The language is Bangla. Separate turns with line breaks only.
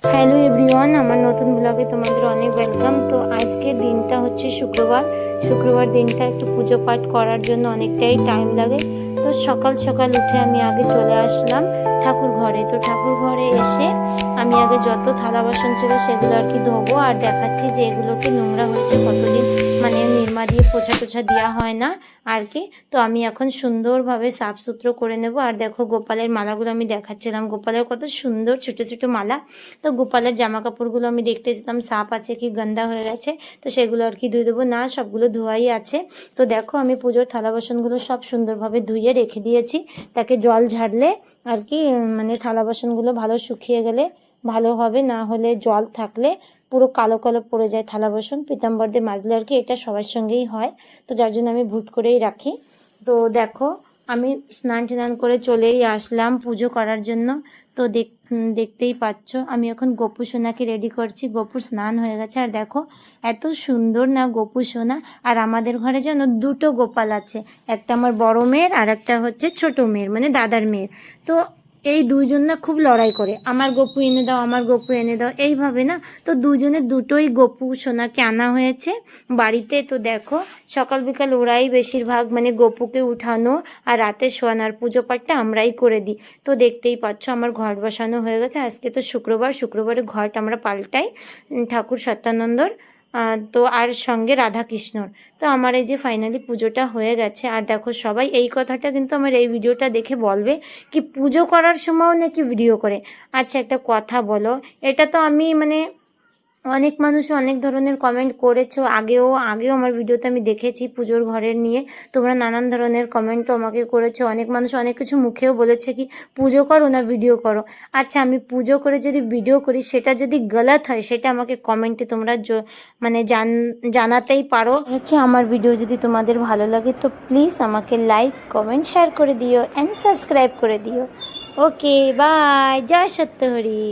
হ্যালো এভরিওয়ান, আমার নতুন ব্লগে তোমাদের অনেক ওয়েলকাম। তো আজকের দিনটা হচ্ছে শুক্রবার। শুক্রবার দিনটা একটু পুজো পাঠ করার জন্য অনেকটাই টাইম লাগে। তো সকাল সকাল উঠে আমি আগে চলে আসলাম ঠাকুর ঘরে। তো ঠাকুর ঘরে এসে আমি আগে যত থালা বাসন ছিল সেগুলো আর কি ধোবো, আর দেখাচ্ছি যে এগুলোকে নোংরা হয়েছে কতদিন, মানে নিরমা দিয়ে পোছা টোছা দেওয়া হয় না আর কি। তো আমি এখন সুন্দরভাবে সাফ সুতরো করে নেব। আর দেখো গোপালের মালাগুলো আমি দেখাচ্ছিলাম, গোপালের কত সুন্দর ছোটো ছোটো মালা। তো গোপালের জামা কাপড়গুলো আমি দেখতে যেতাম সাফ আছে কি গন্ধা হয়ে গেছে, তো সেগুলো আর কি ধুয়ে দেবো। না, সবগুলো ধোয়াই আছে। তো দেখো আমি পুজোর থালা বাসনগুলো সব সুন্দরভাবে ধুয়ে রেখে দিয়েছি, তাকে জল ঝাড়লে আর কি মানে থালা বাসনগুলো ভালো শুকিয়ে গেলে ভালো হবে, না হলে জল থাকলে পুরো কালো কালো পড়ে যায় থালা বাসন। পিতাম্বর দিয়ে মাজলে আর কি এটা সবার সঙ্গেই হয়, তো যার জন্য আমি ভুট করেই রাখি। তো দেখো আমি স্নান টান করে চলেই আসলাম পুজো করার জন্য। তো দেখতেই পাচ্ছ আমি এখন গপু সোনাকে রেডি করছি। গপুর স্নান হয়ে গেছে, আর দেখো এত সুন্দর না গপু সোনা। আর আমাদের ঘরে যেন দুটো গোপাল আছে, একটা আমার বড় মেয়ের আর একটা হচ্ছে ছোট মেয়ের, মানে দাদার মেয়ের। তো এই দুইজন না খুব লড়াই করে, আমার গপু এনে দাও, আমার গপু এনে দাও, এইভাবে না। তো দুজনে দুটোই গপু সোনাকে আনা হয়েছে বাড়িতে। তো দেখো সকাল বিকাল ওরাই বেশিরভাগ মানে গপুকে উঠানো আর রাতে শোয়ানোর পুজো পাঠটা আমরাই করে দিই। তো দেখতেই পাচ্ছ আমার ঘর বসানো হয়ে গেছে। আজকে তো শুক্রবার, শুক্রবারে ঘরটা আমরা পাল্টাই ঠাকুর সত্যানন্দর, তো আর সঙ্গে রাধাকৃষ্ণর। তো আমার এই যে ফাইনালি পুজোটা হয়ে গেছে। আর দেখো সবাই এই কথাটা কিন্তু আমার এই ভিডিওটা দেখে বলবে কি পুজো করার সময়ও নাকি ভিডিও করে। আচ্ছা একটা কথা বলো, এটা তো আমি মানে অনেক মানুষ অনেক ধরনের কমেন্ট করেছো, আগেও আমার ভিডিওতে আমি দেখেছি পুজোর ঘরের নিয়ে। তোমরা নানান ধরনের কমেন্টও আমাকে করেছো, অনেক মানুষ অনেক কিছু মুখেও বলেছে কি পুজো করো না ভিডিও করো। আচ্ছা আমি পুজো করে যদি ভিডিও করি সেটা যদি গলত হয় সেটা আমাকে কমেন্টে তোমরা মানে জানাতেই পারো। হচ্ছে আমার ভিডিও যদি তোমাদের ভালো লাগে তো প্লিজ আমাকে লাইক কমেন্ট শেয়ার করে দিও অ্যান্ড সাবস্ক্রাইব করে দিও। ওকে বাই, জয় সত্যহরি।